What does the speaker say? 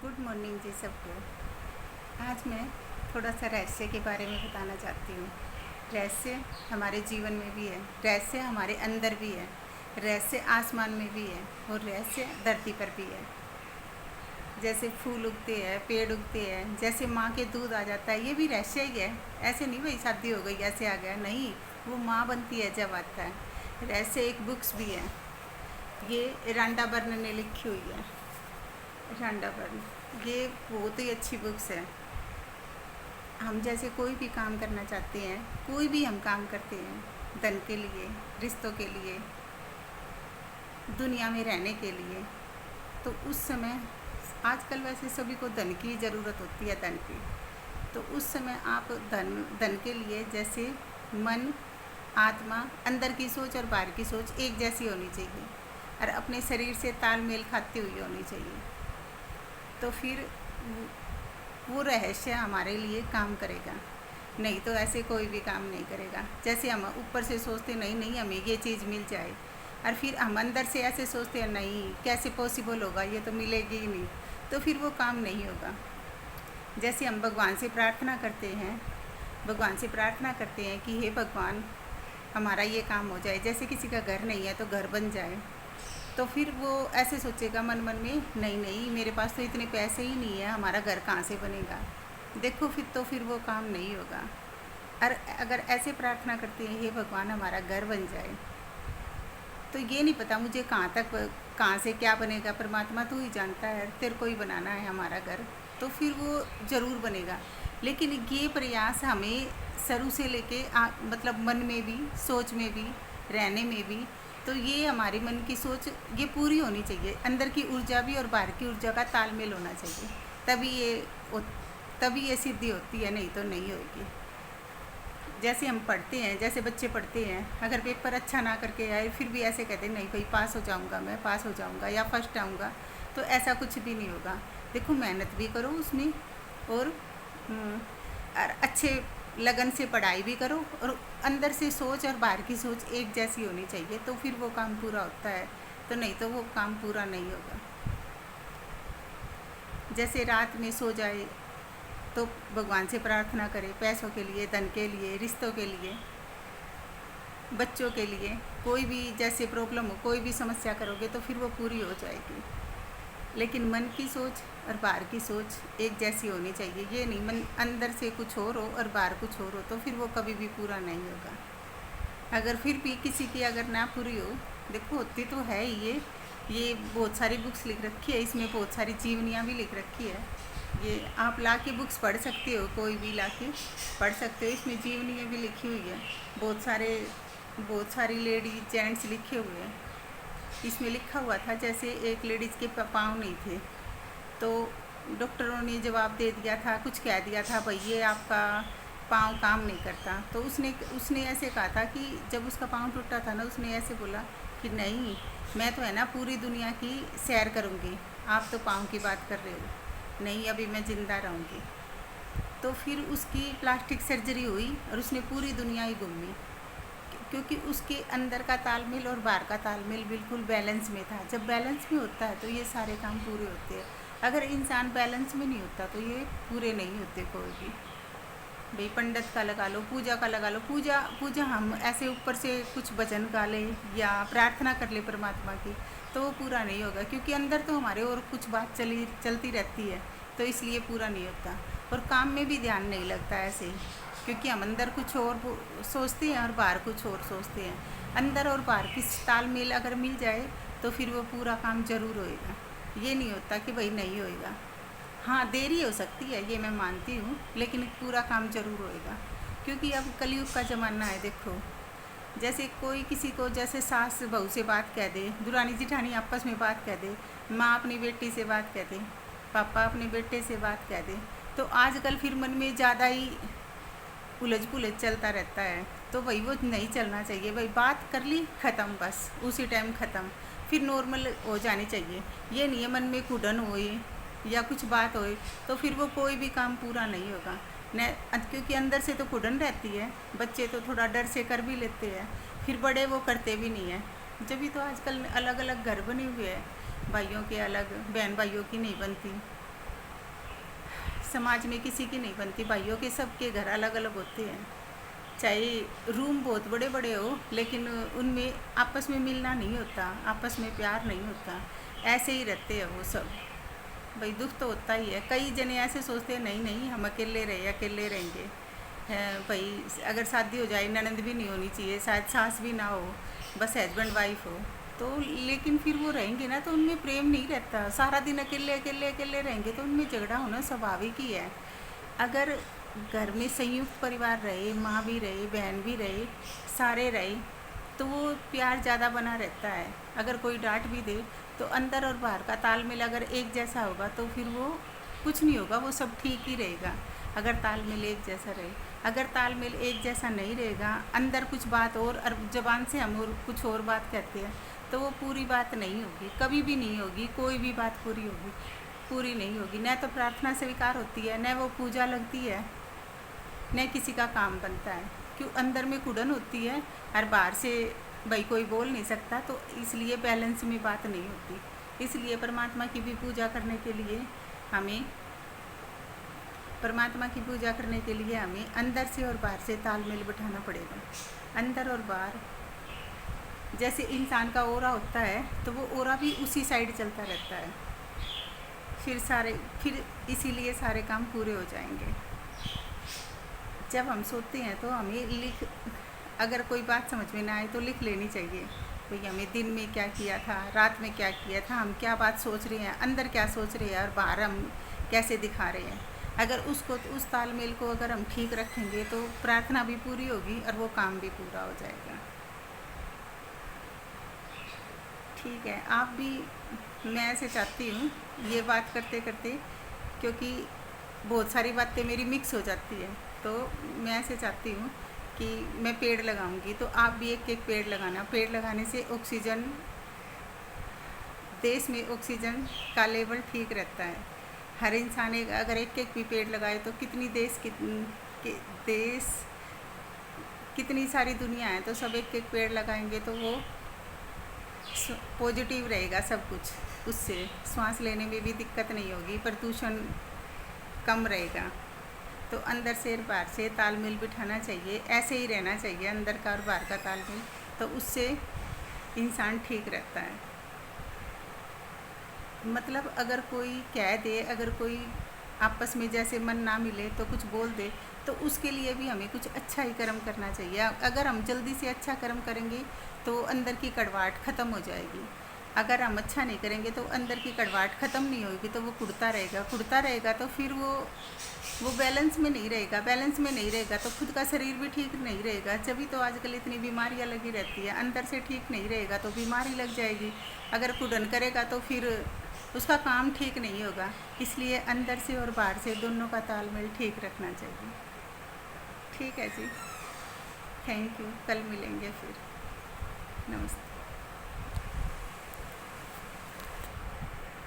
Good morning जी सबको। आज मैं थोड़ा सा रहस्य के बारे में बताना चाहती हूँ। रहस्य हमारे जीवन में भी है, रहस्य हमारे अंदर भी है, रहस्य आसमान में भी है और रहस्य धरती पर भी है। जैसे फूल उगते हैं, पेड़ उगते हैं, जैसे माँ के दूध आ जाता है, ये भी रहस्य ही है। ऐसे नहीं भाई शादी हो गई ऐसे आ गया, नहीं, वो माँ बनती है जब आता है। रहस्य एक बुक्स भी है, ये रांडा बर्न ने लिखी हुई है। रांडा बर्न, ये बहुत ही अच्छी बुक्स है। हम जैसे कोई भी काम करना चाहते हैं, कोई भी हम काम करते हैं, धन के लिए, रिश्तों के लिए, दुनिया में रहने के लिए, तो उस समय आजकल वैसे सभी को धन की ज़रूरत होती है, धन की। तो उस समय आप धन के लिए जैसे मन, आत्मा, अंदर की सोच और बाहर की सोच एक जैसी होनी चाहिए और अपने शरीर से तालमेल खाती हुई होनी चाहिए। तो फिर वो रहस्य हमारे लिए काम करेगा, नहीं तो ऐसे कोई भी काम नहीं करेगा। जैसे हम ऊपर से सोचते नहीं नहीं हमें ये चीज़ मिल जाए, और फिर हम अंदर से ऐसे सोचते हैं नहीं कैसे पॉसिबल होगा, ये तो मिलेगी ही नहीं, तो फिर वो काम नहीं होगा। जैसे हम भगवान से प्रार्थना करते हैं, भगवान से प्रार्थना करते हैं कि हे भगवान हमारा ये काम हो जाए। जैसे किसी का घर नहीं है तो घर बन जाए, तो फिर वो ऐसे सोचेगा मन मन में नहीं नहीं मेरे पास तो इतने पैसे ही नहीं है, हमारा घर कहाँ से बनेगा। देखो फिर वो काम नहीं होगा। और अगर ऐसे प्रार्थना करते हैं हे भगवान हमारा घर बन जाए, तो ये नहीं पता मुझे कहाँ से क्या बनेगा, परमात्मा तू ही जानता है, तेरे को ही बनाना है हमारा घर, तो फिर वो ज़रूर बनेगा। लेकिन ये प्रयास हमें शुरू से लेके मतलब मन में भी, सोच में भी, रहने में भी, तो ये हमारी मन की सोच ये पूरी होनी चाहिए। अंदर की ऊर्जा भी और बाहर की ऊर्जा का तालमेल होना चाहिए, तभी ये सिद्धि होती है, नहीं तो नहीं होगी। जैसे हम पढ़ते हैं, जैसे बच्चे पढ़ते हैं, अगर पेपर अच्छा ना करके आए फिर भी ऐसे कहते हैं नहीं भाई पास हो जाऊंगा, मैं पास हो जाऊंगा या फर्स्ट आऊंगा, तो ऐसा कुछ भी नहीं होगा। देखो मेहनत भी करो उसमें और अच्छे लगन से पढ़ाई भी करो, और अंदर से सोच और बाहर की सोच एक जैसी होनी चाहिए, तो फिर वो काम पूरा होता है, तो नहीं तो वो काम पूरा नहीं होगा। जैसे रात में सो जाए तो भगवान से प्रार्थना करें पैसों के लिए, धन के लिए, रिश्तों के लिए, बच्चों के लिए, कोई भी जैसे प्रॉब्लम हो, कोई भी समस्या करोगे तो फिर वो पूरी हो जाएगी। लेकिन मन की सोच और बाहर की सोच एक जैसी होनी चाहिए, ये नहीं मन अंदर से कुछ और हो और बाहर कुछ और हो, तो फिर वो कभी भी पूरा नहीं होगा। अगर फिर भी किसी की अगर ना पूरी हो, देखो होती तो है ही ये बहुत सारी बुक्स लिख रखी है, इसमें बहुत सारी जीवनियाँ भी लिख रखी है। ये आप ला के बुक्स पढ़ सकते हो, कोई भी ला के पढ़ सकते हो, इसमें जीवनियाँ भी लिखी हुई है। बहुत सारी लेडीज जेंट्स लिखे हुए हैं। इसमें लिखा हुआ था जैसे एक लेडीज़ के पाँव नहीं थे, तो डॉक्टरों ने जवाब दे दिया था, कुछ कह दिया था भाई ये आपका पाँव काम नहीं करता। तो उसने ऐसे कहा था कि जब उसका पाँव टूटा था ना, उसने ऐसे बोला कि नहीं मैं तो है ना पूरी दुनिया की सैर करूँगी, आप तो पाँव की बात कर रहे हो, नहीं अभी मैं ज़िंदा रहूँगी। तो फिर उसकी प्लास्टिक सर्जरी हुई और उसने पूरी दुनिया ही घूमी, क्योंकि उसके अंदर का तालमेल और बाहर का तालमेल बिल्कुल बैलेंस में था। जब बैलेंस में होता है तो ये सारे काम पूरे होते हैं। अगर इंसान बैलेंस में नहीं होता तो ये पूरे नहीं होते कोई भी। भाई पंडित का लगा लो, पूजा का लगा लो, पूजा हम ऐसे ऊपर से कुछ भजन गा लें या प्रार्थना कर ले परमात्मा की, तो वो पूरा नहीं होगा, क्योंकि अंदर तो हमारे और कुछ बात चलती रहती है, तो इसलिए पूरा नहीं होता। और काम में भी ध्यान नहीं लगता ऐसे ही, क्योंकि हम अंदर कुछ और सोचते हैं और बाहर कुछ और सोचते हैं। अंदर और बाहर की तालमेल अगर मिल जाए तो फिर वो पूरा काम ज़रूर होएगा। ये नहीं होता कि भाई नहीं होएगा। हाँ देरी हो सकती है, ये मैं मानती हूँ, लेकिन पूरा काम ज़रूर होएगा, क्योंकि अब कलयुग का ज़माना है। देखो जैसे कोई किसी को जैसे सास बहू से बात कह दे, दुरानी जिठानी आपस में बात कह दे, माँ अपनी बेटी से बात कह दे, पापा अपने बेटे से बात कह दे, तो आजकल फिर मन में ज़्यादा ही उलझ पुलझ चलता रहता है। तो भाई वो नहीं चलना चाहिए, भाई बात कर ली ख़त्म, बस उसी टाइम ख़त्म, फिर नॉर्मल हो जानी चाहिए। ये नहीं है मन में घुटन होए या कुछ बात होए तो फिर वो कोई भी काम पूरा नहीं होगा न, क्योंकि अंदर से तो घुटन रहती है। बच्चे तो थोड़ा डर से कर भी लेते हैं, फिर बड़े वो करते भी नहीं हैं। जब भी तो आजकल अलग अलग घर बने हुए हैं, भाइयों के अलग, बहन भाइयों की नहीं बनती, समाज में किसी की नहीं बनती, भाइयों के सबके घर अलग अलग होते हैं। चाहे रूम बहुत बड़े बड़े हो, लेकिन उनमें आपस में मिलना नहीं होता, आपस में प्यार नहीं होता, ऐसे ही रहते हैं वो सब। भाई दुख तो होता ही है। कई जने ऐसे सोचते हैं नहीं नहीं हम अकेले रहे, अकेले रहेंगे। भाई अगर शादी हो जाए ननंद भी नहीं होनी चाहिए, शायद सास भी ना हो, बस हस्बैंड वाइफ हो तो, लेकिन फिर वो रहेंगे ना तो उनमें प्रेम नहीं रहता। सारा दिन अकेले अकेले अकेले रहेंगे तो उनमें झगड़ा होना स्वाभाविक ही है। अगर घर में संयुक्त परिवार रहे, माँ भी रहे, बहन भी रहे, सारे रहे, तो वो प्यार ज़्यादा बना रहता है। अगर कोई डांट भी दे तो अंदर और बाहर का तालमेल अगर एक जैसा होगा तो फिर वो कुछ नहीं होगा, वो सब ठीक ही रहेगा। अगर तालमेल एक जैसा रहे, अगर तालमेल एक जैसा नहीं रहेगा, अंदर कुछ बात और ज़बान से हम और कुछ और बात कहते हैं, तो वो पूरी बात नहीं होगी, कभी भी नहीं होगी। कोई भी बात पूरी नहीं होगी। न तो प्रार्थना स्वीकार होती है, न वो पूजा लगती है, न किसी का काम बनता है। क्यों? अंदर में कुड़न होती है और बाहर से भाई कोई बोल नहीं सकता, तो इसलिए बैलेंस में बात नहीं होती। इसलिए परमात्मा की भी पूजा करने के लिए हमें अंदर से और बाहर से तालमेल बिठाना पड़ेगा। अंदर और बाहर, जैसे इंसान का ओरा होता है तो वो ओरा भी उसी साइड चलता रहता है, फिर इसीलिए सारे काम पूरे हो जाएंगे। जब हम सोते हैं तो हमें अगर कोई बात समझ में ना आए तो लिख लेनी चाहिए। भाई हमें दिन में क्या किया था, रात में क्या किया था, हम क्या बात सोच रहे हैं, अंदर क्या सोच रहे हैं और बाहर हम कैसे दिखा रहे हैं। अगर उस तालमेल को अगर हम ठीक रखेंगे तो प्रार्थना भी पूरी होगी और वो काम भी पूरा हो जाएगा। ठीक है, आप भी, मैं ऐसे चाहती हूँ ये बात करते करते, क्योंकि बहुत सारी बातें मेरी मिक्स हो जाती है, तो मैं ऐसे चाहती हूँ कि मैं पेड़ लगाऊंगी तो आप भी एक एक पेड़ लगाना। पेड़ लगाने से ऑक्सीजन, देश में ऑक्सीजन का लेवल ठीक रहता है। हर इंसान अगर एक एक भी पेड़ लगाए तो कितनी सारी दुनिया है, तो सब एक एक पेड़ लगाएंगे तो वो पॉजिटिव रहेगा सब कुछ। उससे सांस लेने में भी दिक्कत नहीं होगी, प्रदूषण कम रहेगा। तो अंदर से और बाहर से तालमेल बिठाना चाहिए, ऐसे ही रहना चाहिए अंदर का और बाहर का तालमेल, तो उससे इंसान ठीक रहता है। मतलब अगर कोई कह दे, अगर कोई आपस में जैसे मन ना मिले तो कुछ बोल दे, तो उसके लिए भी हमें कुछ अच्छा ही कर्म करना चाहिए। अगर हम जल्दी से अच्छा कर्म करेंगे तो अंदर की कड़वाहट ख़त्म हो जाएगी। अगर हम अच्छा नहीं करेंगे तो अंदर की कड़वाहट ख़त्म नहीं होगी, तो वो कुड़ता रहेगा तो फिर वो बैलेंस में नहीं रहेगा तो खुद का शरीर भी ठीक नहीं रहेगा। जभी तो आजकल इतनी बीमारियां लगी रहती है। अंदर से ठीक नहीं रहेगा तो बीमारी लग जाएगी। अगर कुड़न करेगा तो फिर उसका काम ठीक नहीं होगा। इसलिए अंदर से और बाहर से दोनों का तालमेल ठीक रखना चाहिए। ठीक है जी, थैंक यू। कल मिलेंगे फिर। नमस्ते।